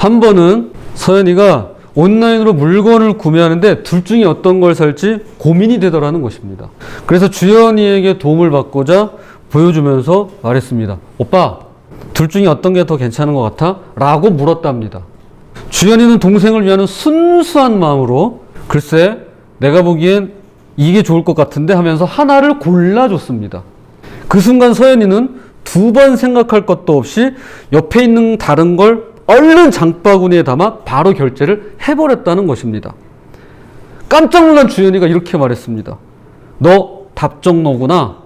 한 번은 서연이가 온라인으로 물건을 구매하는데 둘 중에 어떤 걸 살지 고민이 되더라는 것입니다. 그래서 주연이에게 도움을 받고자 보여주면서 말했습니다. 오빠, 둘 중에 어떤 게 더 괜찮은 것 같아? 라고 물었답니다. 주연이는 동생을 위하는 순수한 마음으로 글쎄 내가 보기엔 이게 좋을 것 같은데 하면서 하나를 골라줬습니다. 그 순간 서연이는 두 번 생각할 것도 없이 옆에 있는 다른 걸 얼른 장바구니에 담아 바로 결제를 해버렸다는 것입니다. 깜짝 놀란 주연이가 이렇게 말했습니다. 너 답정너구나.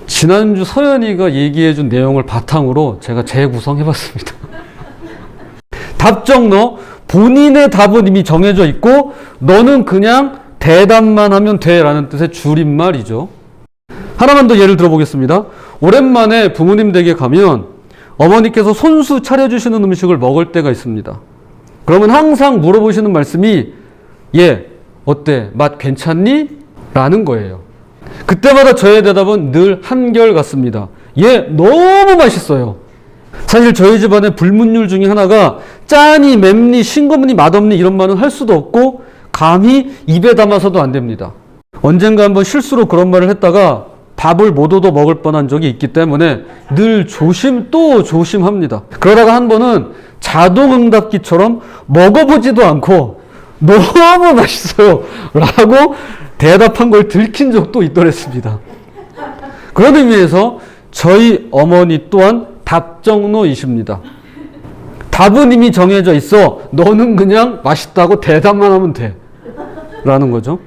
지난주 서연이가 얘기해준 내용을 바탕으로 제가 재구성해봤습니다. 답정너, 본인의 답은 이미 정해져 있고 너는 그냥 대답만 하면 돼 라는 뜻의 줄임말이죠. 하나만 더 예를 들어보겠습니다. 오랜만에 부모님 댁에 가면 어머니께서 손수 차려주시는 음식을 먹을 때가 있습니다. 그러면 항상 물어보시는 말씀이 얘 어때? 맛 괜찮니? 라는 거예요. 그때마다 저의 대답은 늘 한결같습니다. 얘 너무 맛있어요. 사실 저희 집안의 불문율 중에 하나가 짜니, 맵니, 싱겁니, 맛없니 이런 말은 할 수도 없고 감히 입에 담아서도 안 됩니다. 언젠가 한번 실수로 그런 말을 했다가 밥을 못 얻어 먹을 뻔한 적이 있기 때문에 늘 조심 또 조심합니다. 그러다가 한 번은 자동응답기처럼 먹어보지도 않고 너무 맛있어요 라고 대답한 걸 들킨 적도 있더랬습니다. 그런 의미에서 저희 어머니 또한 답정너이십니다. 답은 이미 정해져 있어. 너는 그냥 맛있다고 대답만 하면 돼 라는 거죠.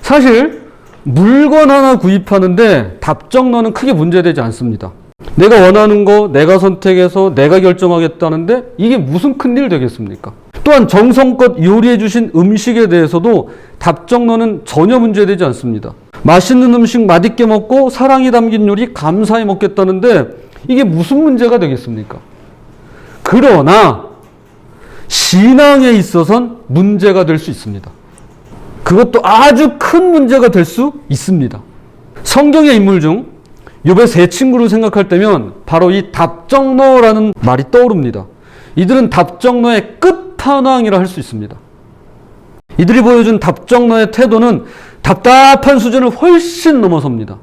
사실 물건 하나 구입하는데 답정너는 크게 문제되지 않습니다. 내가 원하는 거 내가 선택해서 내가 결정하겠다는데 이게 무슨 큰일 되겠습니까? 또한 정성껏 요리해 주신 음식에 대해서도 답정너는 전혀 문제되지 않습니다. 맛있는 음식 맛있게 먹고 사랑이 담긴 요리 감사히 먹겠다는데 이게 무슨 문제가 되겠습니까? 그러나 신앙에 있어서는 문제가 될 수 있습니다. 그것도 아주 큰 문제가 될 수 있습니다. 성경의 인물 중 욥의 세 친구를 생각할 때면 바로 이 답정너라는 말이 떠오릅니다. 이들은 답정너의 끝판왕이라 할 수 있습니다. 이들이 보여준 답정너의 태도는 답답한 수준을 훨씬 넘어섭니다.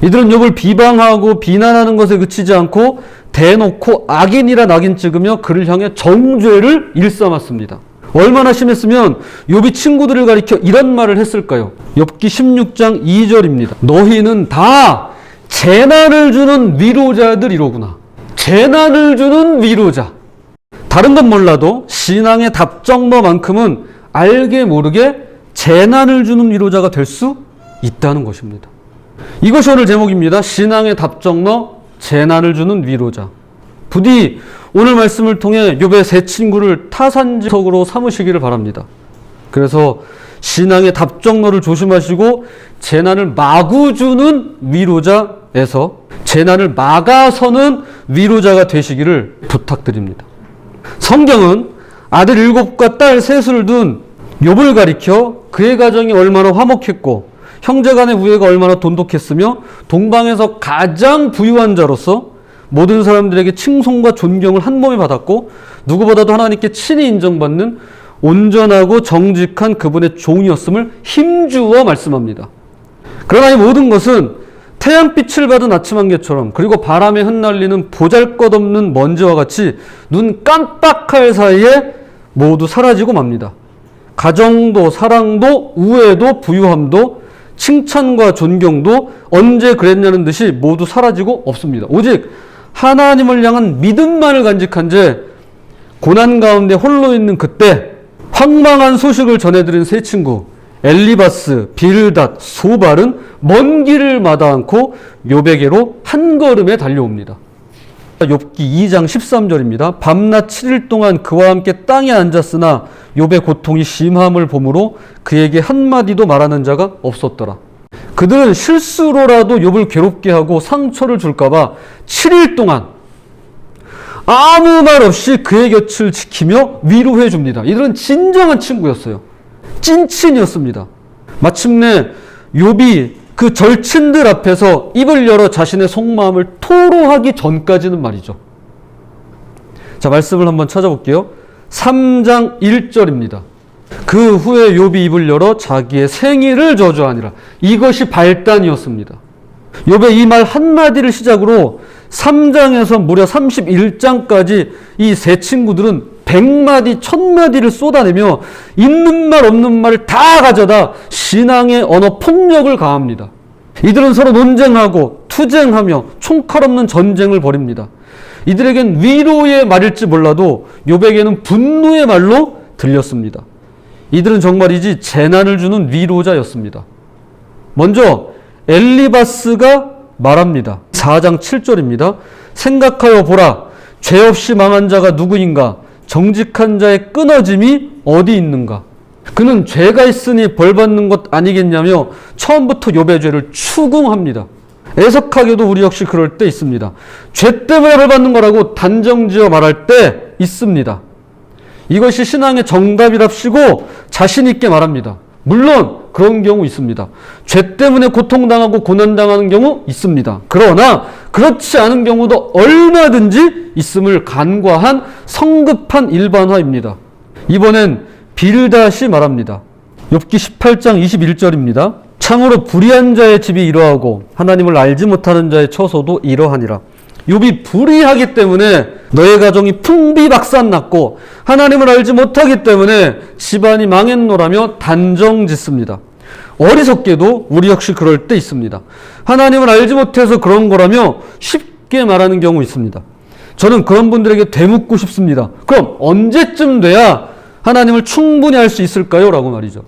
이들은 욥을 비방하고 비난하는 것에 그치지 않고 대놓고 악인이라 낙인 찍으며 그를 향해 정죄를 일삼았습니다. 얼마나 심했으면 욥이 친구들을 가리켜 이런 말을 했을까요? 욥기 16장 2절입니다. 너희는 다 재난을 주는 위로자들이로구나. 재난을 주는 위로자. 다른 건 몰라도 신앙의 답정너만큼은 알게 모르게 재난을 주는 위로자가 될 수 있다는 것입니다. 이것이 오늘 제목입니다. 신앙의 답정너, 재난을 주는 위로자. 부디 오늘 말씀을 통해 욥의 세 친구를 타산지석으로 삼으시기를 바랍니다. 그래서 신앙의 답정너를 조심하시고 재난을 마구 주는 위로자에서 재난을 막아서는 위로자가 되시기를 부탁드립니다. 성경은 아들 7과 딸 3을 둔 욥을 가리켜 그의 가정이 얼마나 화목했고 형제 간의 우애가 얼마나 돈독했으며 동방에서 가장 부유한 자로서 모든 사람들에게 칭송과 존경을 한 몸에 받았고 누구보다도 하나님께 친히 인정받는 온전하고 정직한 그분의 종이었음을 힘주어 말씀합니다. 그러나 이 모든 것은 태양빛을 받은 아침 안개처럼 그리고 바람에 흩날리는 보잘것없는 먼지와 같이 눈 깜빡할 사이에 모두 사라지고 맙니다. 가정도 사랑도 우애도 부유함도 칭찬과 존경도 언제 그랬냐는 듯이 모두 사라지고 없습니다. 오직 하나님을 향한 믿음만을 간직한 채 고난 가운데 홀로 있는 그때 황망한 소식을 전해드린 세 친구 엘리바스, 빌닷, 소발은 먼 길을 마다 않고 욥에게로 한 걸음에 달려옵니다. 욥기 2장 13절입니다. 밤낮 7일 동안 그와 함께 땅에 앉았으나 욥의 고통이 심함을 보므로 그에게 한마디도 말하는 자가 없었더라. 그들은 실수로라도 욥을 괴롭게 하고 상처를 줄까봐 7일 동안 아무 말 없이 그의 곁을 지키며 위로해 줍니다. 이들은 진정한 친구였어요. 찐친이었습니다. 마침내 욥이 그 절친들 앞에서 입을 열어 자신의 속마음을 토로하기 전까지는 말이죠. 자, 말씀을 한번 찾아볼게요. 3장 1절입니다. 그 후에 욥이 입을 열어 자기의 생일을 저주하니라. 이것이 발단이었습니다. 욥의 이 말 한마디를 시작으로 3장에서 무려 31장까지 이 세 친구들은 100마디, 1000마디를 쏟아내며 있는 말 없는 말을 다 가져다 신앙의 언어 폭력을 가합니다. 이들은 서로 논쟁하고 투쟁하며 총칼 없는 전쟁을 벌입니다. 이들에겐 위로의 말일지 몰라도 욥에게는 분노의 말로 들렸습니다. 이들은 정말이지 재난을 주는 위로자였습니다. 먼저 엘리바스가 말합니다. 4장 7절입니다. 생각하여 보라. 죄 없이 망한 자가 누구인가? 정직한 자의 끊어짐이 어디 있는가? 그는 죄가 있으니 벌받는 것 아니겠냐며 처음부터 욥의 죄를 추궁합니다. 애석하게도 우리 역시 그럴 때 있습니다. 죄 때문에 벌받는 거라고 단정지어 말할 때 있습니다. 이것이 신앙의 정답이랍시고 자신 있게 말합니다. 물론 그런 경우 있습니다. 죄 때문에 고통당하고 고난당하는 경우 있습니다. 그러나 그렇지 않은 경우도 얼마든지 있음을 간과한 성급한 일반화입니다. 이번엔 빌닷이 말합니다. 욥기 18장 21절입니다. 참으로 불의한 자의 집이 이러하고 하나님을 알지 못하는 자의 처소도 이러하니라. 욥이 불의하기 때문에 너의 가정이 풍비박산났고 하나님을 알지 못하기 때문에 집안이 망했노라며 단정짓습니다. 어리석게도 우리 역시 그럴 때 있습니다. 하나님을 알지 못해서 그런 거라며 쉽게 말하는 경우 있습니다. 저는 그런 분들에게 되묻고 싶습니다. 그럼 언제쯤 돼야 하나님을 충분히 알 수 있을까요? 라고 말이죠.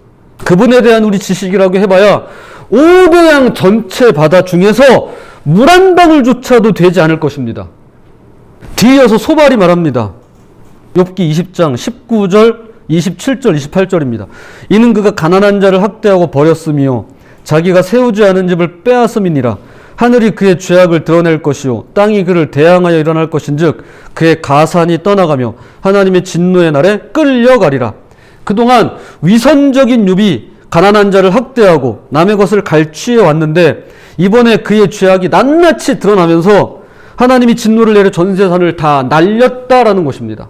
그분에 대한 우리 지식이라고 해봐야 오대양 전체 바다 중에서 물 한 방울조차도 되지 않을 것입니다. 뒤이어서 소발이 말합니다. 욥기 20장 19절, 27절, 28절입니다. 이는 그가 가난한 자를 학대하고 버렸으며 자기가 세우지 않은 집을 빼앗음이니라. 하늘이 그의 죄악을 드러낼 것이요 땅이 그를 대항하여 일어날 것인즉 그의 가산이 떠나가며 하나님의 진노의 날에 끌려가리라. 그동안 위선적인 욥이 가난한 자를 학대하고 남의 것을 갈취해 왔는데 이번에 그의 죄악이 낱낱이 드러나면서 하나님이 진노를 내려 전 재산을 다 날렸다라는 것입니다.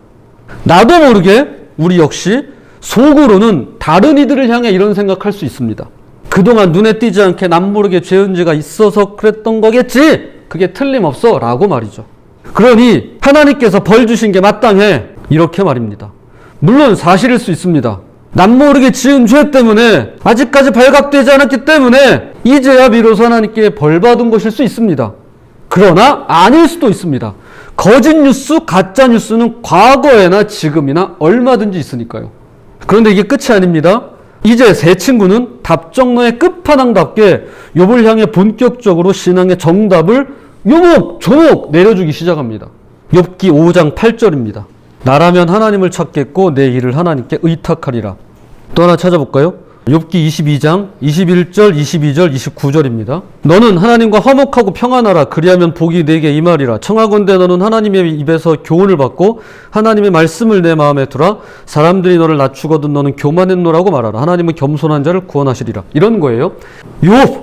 나도 모르게 우리 역시 속으로는 다른 이들을 향해 이런 생각할 수 있습니다. 그동안 눈에 띄지 않게 남모르게 죄은지가 있어서 그랬던 거겠지? 그게 틀림없어 라고 말이죠. 그러니 하나님께서 벌 주신 게 마땅해 이렇게 말입니다. 물론 사실일 수 있습니다. 남모르게 지은 죄 때문에 아직까지 발각되지 않았기 때문에 이제야 비로소 하나님께 벌받은 것일 수 있습니다. 그러나 아닐 수도 있습니다. 거짓 뉴스, 가짜 뉴스는 과거에나 지금이나 얼마든지 있으니까요. 그런데 이게 끝이 아닙니다. 이제 세 친구는 답정너의 끝판왕답게 욥을 향해 본격적으로 신앙의 정답을 요목조목 내려주기 시작합니다. 욥기 5장 8절입니다. 나라면 하나님을 찾겠고 내 일을 하나님께 의탁하리라. 또 하나 찾아볼까요? 욥기 22장 21절, 22절, 29절입니다. 너는 하나님과 화목하고 평안하라. 그리하면 복이 내게 임하리라. 청하건대 너는 하나님의 입에서 교훈을 받고 하나님의 말씀을 내 마음에 두라. 사람들이 너를 낮추거든 너는 교만했노라고 말하라. 하나님은 겸손한 자를 구원하시리라. 이런 거예요. 욥,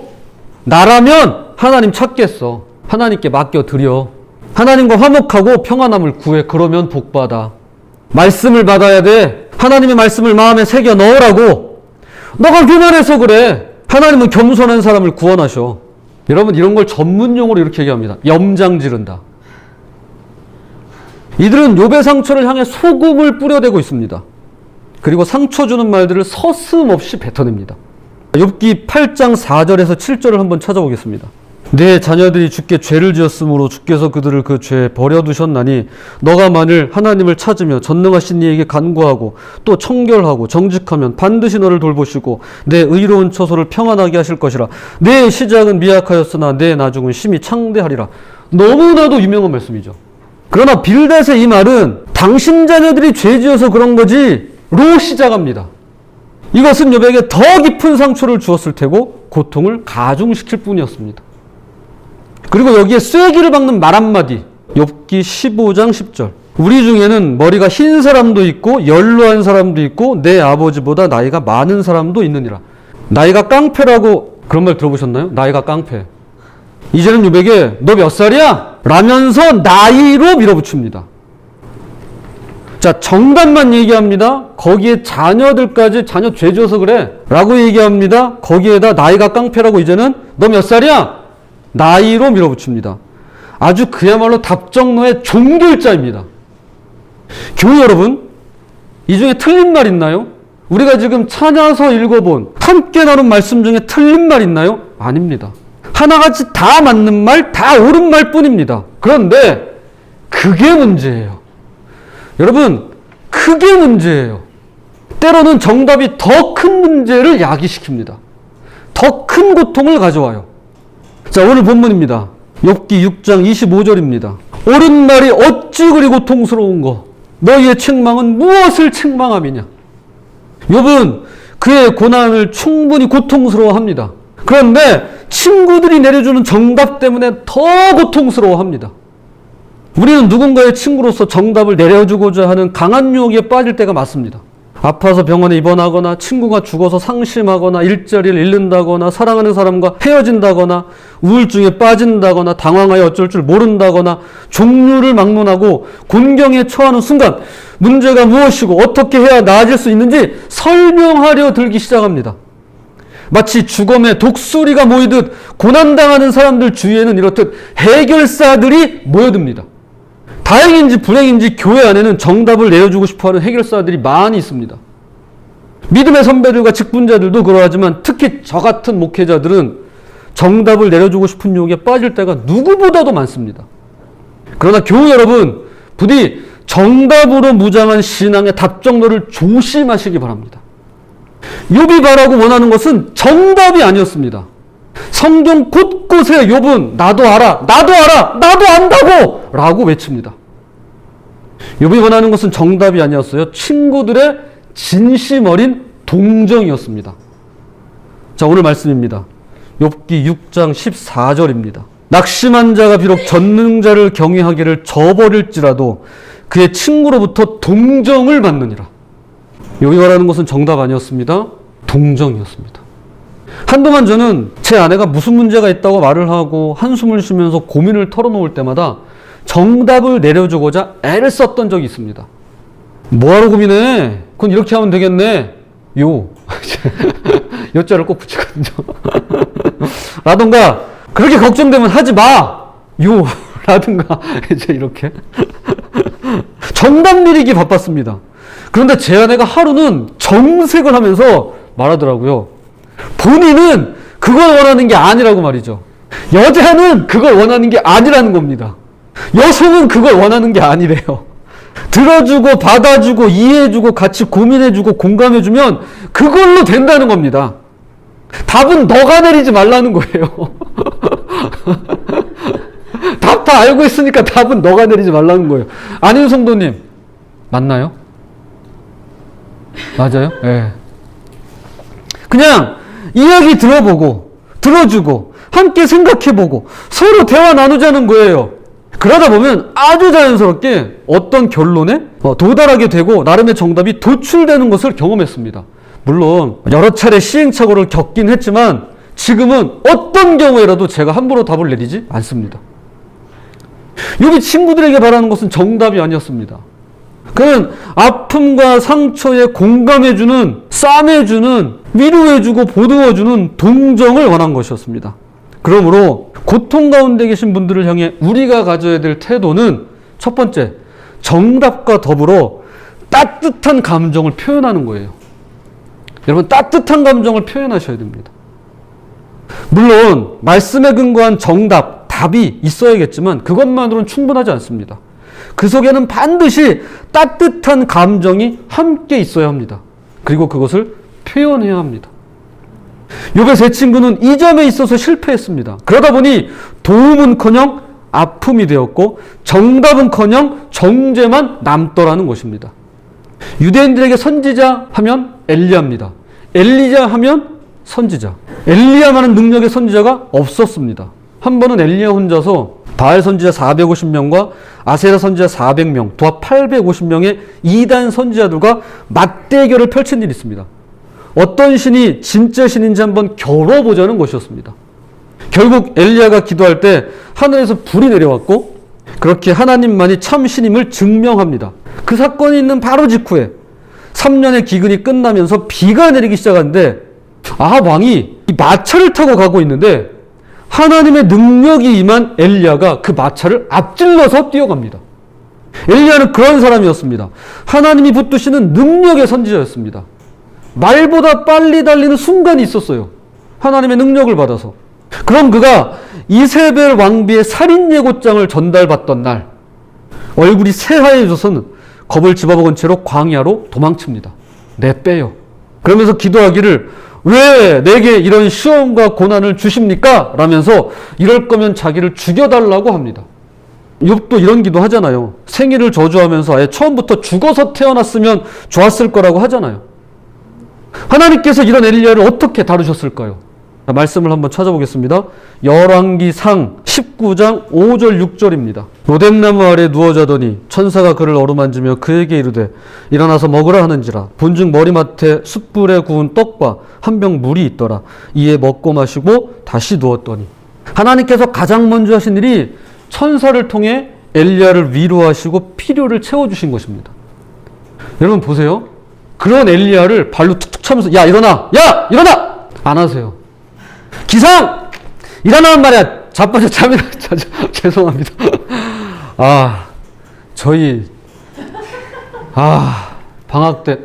나라면 하나님 찾겠어. 하나님께 맡겨드려. 하나님과 화목하고 평안함을 구해. 그러면 복받아. 말씀을 받아야 돼. 하나님의 말씀을 마음에 새겨 넣으라고. 너가 교만해서 그래. 하나님은 겸손한 사람을 구원하셔. 여러분 이런 걸 전문용어로 이렇게 얘기합니다. 염장 지른다. 이들은 욥의 상처를 향해 소금을 뿌려대고 있습니다. 그리고 상처 주는 말들을 서슴없이 뱉어냅니다. 욥기 8장 4절에서 7절을 한번 찾아보겠습니다. 내 자녀들이 주께 죄를 지었으므로 주께서 그들을 그 죄에 버려두셨나니 너가 만일 하나님을 찾으며 전능하신 이에게 간구하고 또 청결하고 정직하면 반드시 너를 돌보시고 내 의로운 처소를 평안하게 하실 것이라. 내 시작은 미약하였으나 내 나중은 심히 창대하리라. 너무나도 유명한 말씀이죠. 그러나 빌닷의 이 말은 당신 자녀들이 죄 지어서 그런 거지 로 시작합니다. 이것은 욥에게 더 깊은 상처를 주었을 테고 고통을 가중시킬 뿐이었습니다. 그리고 여기에 쐐기를 박는 말 한마디. 욥기 15장 10절. 우리 중에는 머리가 흰 사람도 있고 연로한 사람도 있고 내 아버지보다 나이가 많은 사람도 있느니라. 나이가 깡패라고 그런 말 들어보셨나요? 나이가 깡패. 이제는 욥에게 너 몇 살이야? 라면서 나이로 밀어붙입니다. 자, 정답만 얘기합니다. 거기에 자녀들까지 자녀 죄 지어서 그래 라고 얘기합니다. 거기에다 나이가 깡패라고 이제는 너 몇 살이야? 나이로 밀어붙입니다. 아주 그야말로 답정너의 종결자입니다. 교우 여러분, 이 중에 틀린 말 있나요? 우리가 지금 찾아서 읽어본 함께 나눈 말씀 중에 틀린 말 있나요? 아닙니다. 하나같이 다 맞는 말, 다 옳은 말 뿐입니다. 그런데 그게 문제예요. 여러분, 그게 문제예요. 때로는 정답이 더 큰 문제를 야기시킵니다. 더 큰 고통을 가져와요. 자, 오늘 본문입니다. 욥기 6장 25절입니다. 옳은 말이 어찌 그리 고통스러운고 너희의 책망은 무엇을 책망함이냐. 욥은 그의 고난을 충분히 고통스러워합니다. 그런데 친구들이 내려주는 정답 때문에 더 고통스러워합니다. 우리는 누군가의 친구로서 정답을 내려주고자 하는 강한 유혹에 빠질 때가 많습니다. 아파서 병원에 입원하거나 친구가 죽어서 상심하거나 일자리를 잃는다거나 사랑하는 사람과 헤어진다거나 우울증에 빠진다거나 당황하여 어쩔 줄 모른다거나 종류를 막론하고 곤경에 처하는 순간 문제가 무엇이고 어떻게 해야 나아질 수 있는지 설명하려 들기 시작합니다. 마치 죽음의 독수리가 모이듯 고난당하는 사람들 주위에는 이렇듯 해결사들이 모여듭니다. 다행인지 불행인지 교회 안에는 정답을 내려주고 싶어하는 해결사들이 많이 있습니다. 믿음의 선배들과 직분자들도 그러하지만 특히 저 같은 목회자들은 정답을 내려주고 싶은 유혹에 빠질 때가 누구보다도 많습니다. 그러나 교우 여러분, 부디 정답으로 무장한 신앙의 답정너를 조심하시기 바랍니다. 욥이 바라고 원하는 것은 정답이 아니었습니다. 성경 곳곳에 욥은 나도 알아, 나도 알아, 나도 안다고 라고 외칩니다. 욥이 원하는 것은 정답이 아니었어요. 친구들의 진심 어린 동정이었습니다. 자, 오늘 말씀입니다. 욥기 6장 14절입니다. 낙심한 자가 비록 전능자를 경외하기를 저버릴지라도 그의 친구로부터 동정을 받느니라. 욥이 원하는 것은 정답 아니었습니다. 동정이었습니다. 한동안 저는 제 아내가 무슨 문제가 있다고 말을 하고 한숨을 쉬면서 고민을 털어놓을 때마다 정답을 내려주고자 애를 썼던 적이 있습니다. 뭐하러 고민해? 그건 이렇게 하면 되겠네. 여자를 꼭 붙이거든요. 라던가 그렇게 걱정되면 하지 마. 라든가 이제 이렇게 정답 내리기 바빴습니다. 그런데 제 아내가 하루는 정색을 하면서 말하더라고요. 본인은 그걸 원하는 게 아니라고 말이죠. 여자는 그걸 원하는 게 아니라는 겁니다. 여성은 그걸 원하는 게 아니래요. 들어주고 받아주고 이해해주고 같이 고민해주고 공감해주면 그걸로 된다는 겁니다. 답은 너가 내리지 말라는 거예요. 답 다 알고 있으니까 답은 너가 내리지 말라는 거예요. 아닌 성도님 맞나요? 맞아요? 예. 네. 그냥 이야기 들어보고 들어주고 함께 생각해보고 서로 대화 나누자는 거예요. 그러다 보면 아주 자연스럽게 어떤 결론에 도달하게 되고 나름의 정답이 도출되는 것을 경험했습니다. 물론 여러 차례 시행착오를 겪긴 했지만 지금은 어떤 경우에라도 제가 함부로 답을 내리지 않습니다. 여기 친구들에게 바라는 것은 정답이 아니었습니다. 그는 아픔과 상처에 공감해주는, 싸매주는, 위로해주고 보듬어주는 동정을 원한 것이었습니다. 그러므로 고통 가운데 계신 분들을 향해 우리가 가져야 될 태도는 첫 번째, 정답과 더불어 따뜻한 감정을 표현하는 거예요. 여러분, 따뜻한 감정을 표현하셔야 됩니다. 물론 말씀에 근거한 정답, 답이 있어야겠지만 그것만으로는 충분하지 않습니다. 그 속에는 반드시 따뜻한 감정이 함께 있어야 합니다. 그리고 그것을 표현해야 합니다. 욥의 세 친구는 이 점에 있어서 실패했습니다. 그러다 보니 도움은커녕 아픔이 되었고 정답은커녕 정죄만 남더라는 것입니다. 유대인들에게 선지자 하면 엘리야입니다. 엘리야 하면 선지자. 엘리야만한 능력의 선지자가 없었습니다. 한 번은 엘리야 혼자서 바알 선지자 450명과 아세라 선지자 400명, 도합 850명의 2단 선지자들과 맞대결을 펼친 일이 있습니다. 어떤 신이 진짜 신인지 한번 겨뤄보자는 것이었습니다. 결국 엘리야가 기도할 때 하늘에서 불이 내려왔고 그렇게 하나님만이 참 신임을 증명합니다. 그 사건이 있는 바로 직후에 3년의 기근이 끝나면서 비가 내리기 시작하는데 아합 왕이 이 마차를 타고 가고 있는데 하나님의 능력이 임한 엘리야가 그 마차를 앞질러서 뛰어갑니다. 엘리야는 그런 사람이었습니다. 하나님이 붙드시는 능력의 선지자였습니다. 말보다 빨리 달리는 순간이 있었어요. 하나님의 능력을 받아서. 그럼 그가 이세벨 왕비의 살인 예고장을 전달받던 날 얼굴이 새하얘져서는 겁을 집어먹은 채로 광야로 도망칩니다. 빼요. 그러면서 기도하기를 왜 내게 이런 시험과 고난을 주십니까? 라면서 이럴 거면 자기를 죽여달라고 합니다. 욥도 이런 기도 하잖아요. 생일을 저주하면서 아예 처음부터 죽어서 태어났으면 좋았을 거라고 하잖아요. 하나님께서 이런 엘리야를 어떻게 다루셨을까요? 말씀을 한번 찾아보겠습니다. 열왕기상 19장 5절 6절입니다. 로뎀나무 아래 누워 자더니 천사가 그를 어루만지며 그에게 이르되 일어나서 먹으라 하는지라. 본즉 머리맡에 숯불에 구운 떡과 한 병 물이 있더라. 이에 먹고 마시고 다시 누웠더니. 하나님께서 가장 먼저 하신 일이 천사를 통해 엘리야를 위로하시고 필요를 채워주신 것입니다. 여러분 보세요. 그런 엘리야를 발로 툭툭 차면서 야 일어나! 야 일어나! 안 하세요. 기상! 일어나는 말이야. 자빠져 잠이나 자자. 죄송합니다. 저희 방학 때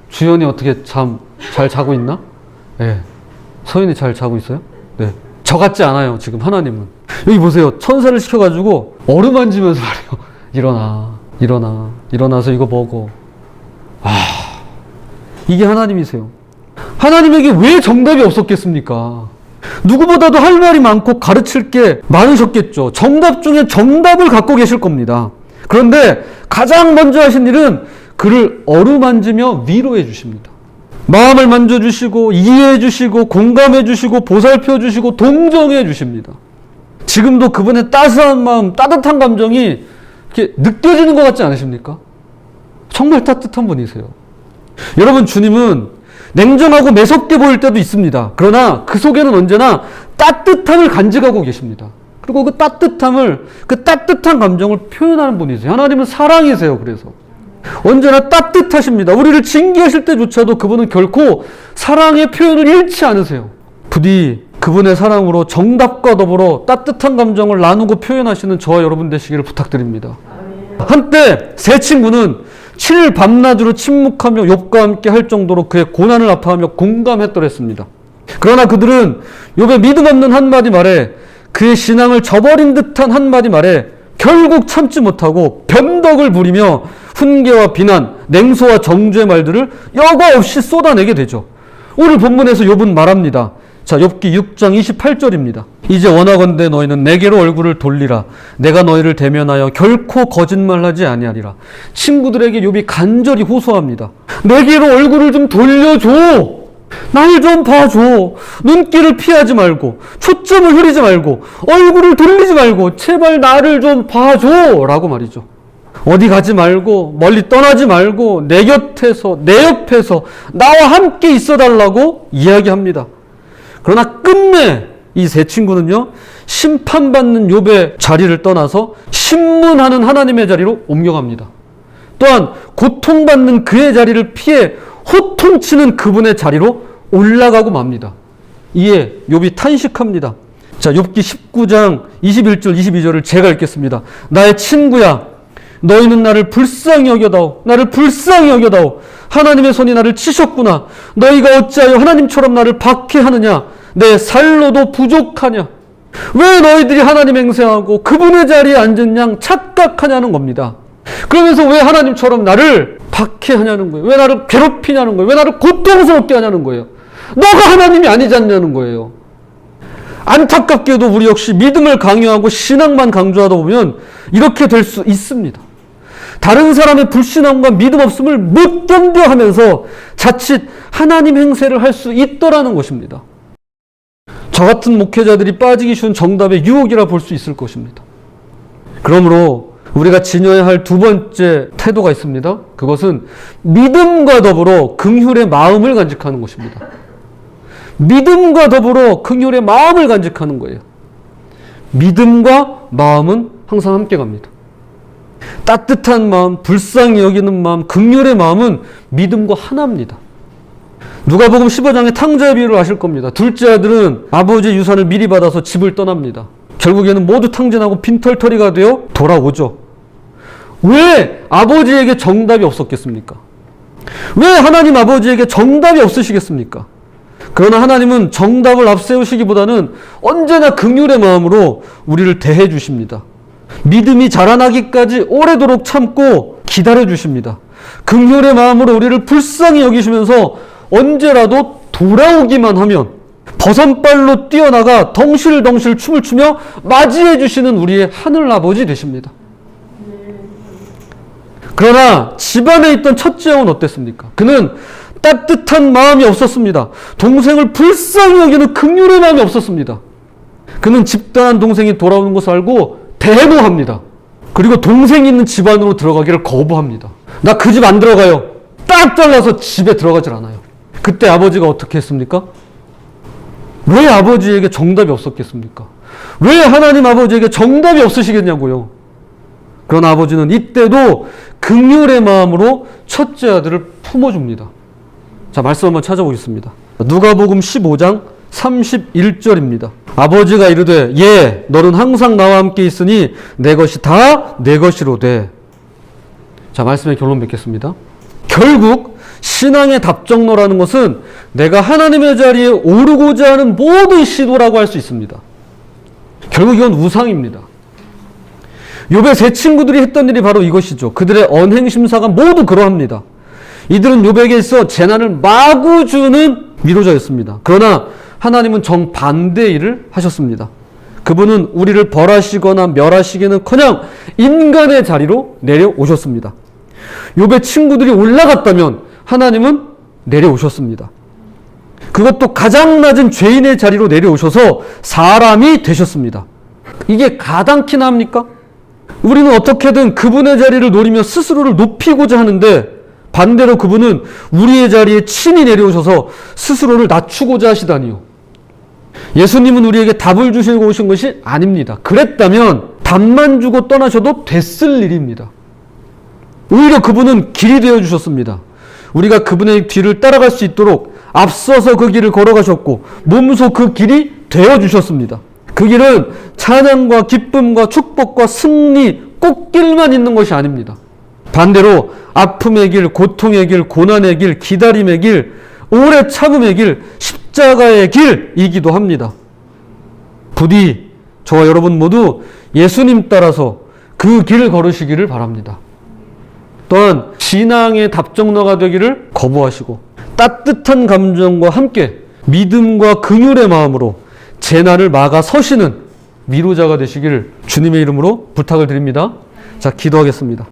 주연이 어떻게 잠 잘 자고 있나? 네. 서윤이 잘 자고 있어요? 네. 저 같지 않아요. 지금 하나님은. 여기 보세요. 천사를 시켜가지고 어루만지면서 말해요. 일어나서 이거 먹어. 이게 하나님이세요. 하나님에게 왜 정답이 없었겠습니까? 누구보다도 할 말이 많고 가르칠 게 많으셨겠죠. 정답 중에 정답을 갖고 계실 겁니다. 그런데 가장 먼저 하신 일은 그를 어루만지며 위로해 주십니다. 마음을 만져주시고 이해해 주시고 공감해 주시고 보살펴 주시고 동정해 주십니다. 지금도 그분의 따스한 마음, 따뜻한 감정이 이렇게 느껴지는 것 같지 않으십니까? 정말 따뜻한 분이세요. 여러분, 주님은 냉정하고 매섭게 보일 때도 있습니다. 그러나 그 속에는 언제나 따뜻함을 간직하고 계십니다. 그리고 그 따뜻한 감정을 표현하는 분이세요. 하나님은 사랑이세요. 그래서 언제나 따뜻하십니다. 우리를 징계하실 때조차도 그분은 결코 사랑의 표현을 잃지 않으세요. 부디 그분의 사랑으로 정답과 더불어 따뜻한 감정을 나누고 표현하시는 저와 여러분 되시기를 부탁드립니다. 한때 세 친구는 7일 밤낮으로 침묵하며 욥과 함께 할 정도로 그의 고난을 아파하며 공감했더랬습니다. 그러나 그들은 욥의 믿음 없는 한마디 말에, 그의 신앙을 저버린 듯한 한마디 말에 결국 참지 못하고 변덕을 부리며 훈계와 비난, 냉소와 정죄의 말들을 여과 없이 쏟아내게 되죠. 오늘 본문에서 욥은 말합니다. 자, 욥기 6장 28절입니다. 이제 원하건대 너희는 내게로 얼굴을 돌리라. 내가 너희를 대면하여 결코 거짓말하지 아니하리라. 친구들에게 욥이 간절히 호소합니다. 내게로 얼굴을 좀 돌려줘. 날 좀 봐줘. 눈길을 피하지 말고, 초점을 흐리지 말고, 얼굴을 돌리지 말고, 제발 나를 좀 봐줘. 라고 말이죠. 어디 가지 말고, 멀리 떠나지 말고, 내 곁에서, 내 옆에서 나와 함께 있어 달라고 이야기합니다. 그러나 끝내 이 세 친구는요, 심판받는 욥의 자리를 떠나서 신문하는 하나님의 자리로 옮겨갑니다. 또한 고통받는 그의 자리를 피해 호통치는 그분의 자리로 올라가고 맙니다. 이에 욥이 탄식합니다. 자, 욥기 19장 21절 22절을 제가 읽겠습니다. 나의 친구야, 너희는 나를 불쌍히 여겨다오. 나를 불쌍히 여겨다오. 하나님의 손이 나를 치셨구나. 너희가 어찌하여 하나님처럼 나를 박해하느냐. 내 살로도 부족하냐. 왜 너희들이 하나님 행세하고 그분의 자리에 앉은 양 착각하냐는 겁니다. 그러면서 왜 하나님처럼 나를 박해하냐는 거예요. 왜 나를 괴롭히냐는 거예요. 왜 나를 고통스럽게 하냐는 거예요. 너가 하나님이 아니지 않냐는 거예요. 안타깝게도 우리 역시 믿음을 강요하고 신앙만 강조하다 보면 이렇게 될 수 있습니다. 다른 사람의 불신앙과 믿음 없음을 못 견뎌 하면서 자칫 하나님 행세를 할 수 있더라는 것입니다. 저 같은 목회자들이 빠지기 쉬운 정답의 유혹이라 볼 수 있을 것입니다. 그러므로 우리가 지녀야 할 두 번째 태도가 있습니다. 그것은 믿음과 더불어 긍휼의 마음을 간직하는 것입니다. 믿음과 더불어 긍휼의 마음을 간직하는 거예요. 믿음과 마음은 항상 함께 갑니다. 따뜻한 마음, 불쌍히 여기는 마음, 긍휼의 마음은 믿음과 하나입니다. 누가복음 15장의 탕자의 비유를 아실 겁니다. 둘째 아들은 아버지의 유산을 미리 받아서 집을 떠납니다. 결국에는 모두 탕진하고 빈털터리가 되어 돌아오죠. 왜 아버지에게 정답이 없었겠습니까? 왜 하나님 아버지에게 정답이 없으시겠습니까? 그러나 하나님은 정답을 앞세우시기보다는 언제나 긍휼의 마음으로 우리를 대해 주십니다. 믿음이 자라나기까지 오래도록 참고 기다려 주십니다. 긍휼의 마음으로 우리를 불쌍히 여기시면서 언제라도 돌아오기만 하면 버선발로 뛰어나가 덩실덩실 춤을 추며 맞이해 주시는 우리의 하늘 아버지 되십니다. 그러나 집안에 있던 첫째 형은 어땠습니까? 그는 따뜻한 마음이 없었습니다. 동생을 불쌍히 여기는 긍휼의 마음이 없었습니다. 그는 집단한 동생이 돌아오는 것을 알고 대모합니다. 그리고 동생이 있는 집 안으로 들어가기를 거부합니다. 나 그 집 안 들어가요. 딱 잘라서 집에 들어가질 않아요. 그때 아버지가 어떻게 했습니까? 왜 아버지에게 정답이 없었겠습니까? 왜 하나님 아버지에게 정답이 없으시겠냐고요. 그러나 아버지는 이때도 긍휼의 마음으로 첫째 아들을 품어줍니다. 자, 말씀 한번 찾아보겠습니다. 누가복음 15장 31절입니다. 아버지가 이르되 예 너는 항상 나와 함께 있으니 내 것이 다 내 것이로되. 자, 말씀의 결론 맺겠습니다. 결국 신앙의 답정너라는 것은 내가 하나님의 자리에 오르고자 하는 모든 시도라고 할 수 있습니다. 결국 이건 우상입니다. 욥의 세 친구들이 했던 일이 바로 이것이죠. 그들의 언행심사가 모두 그러합니다. 이들은 욥에게 있어 재난을 마구 주는 위로자였습니다. 그러나 하나님은 정반대의 일을 하셨습니다. 그분은 우리를 벌하시거나 멸하시기는커녕 인간의 자리로 내려오셨습니다. 욥의 친구들이 올라갔다면 하나님은 내려오셨습니다. 그것도 가장 낮은 죄인의 자리로 내려오셔서 사람이 되셨습니다. 이게 가당키나 합니까? 우리는 어떻게든 그분의 자리를 노리며 스스로를 높이고자 하는데 반대로 그분은 우리의 자리에 친히 내려오셔서 스스로를 낮추고자 하시다니요. 예수님은 우리에게 답을 주시고 오신 것이 아닙니다. 그랬다면 답만 주고 떠나셔도 됐을 일입니다. 오히려 그분은 길이 되어주셨습니다. 우리가 그분의 뒤를 따라갈 수 있도록 앞서서 그 길을 걸어가셨고 몸소 그 길이 되어주셨습니다. 그 길은 찬양과 기쁨과 축복과 승리, 꽃길만 있는 것이 아닙니다. 반대로 아픔의 길, 고통의 길, 고난의 길, 기다림의 길, 오래 참음의 길, 십자가의 길이기도 합니다. 부디 저와 여러분 모두 예수님 따라서 그 길을 걸으시기를 바랍니다. 또한 신앙의 답정너가 되기를 거부하시고 따뜻한 감정과 함께 믿음과 긍휼의 마음으로 재난을 막아 서시는 위로자가 되시기를 주님의 이름으로 부탁을 드립니다. 자, 기도하겠습니다.